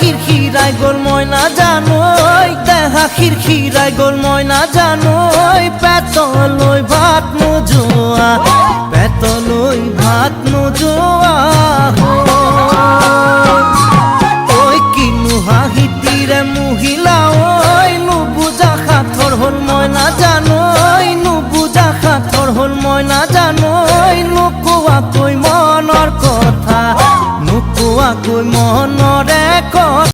খিরখিরাই গোল ময়না জানোই দেহা খিরখিরাই গোল ময়না জানোই পেতলই ভাত নোজোয়া পেতলই ভাত নোজোয়া ওই কিনু হাহিতিরে মহিলা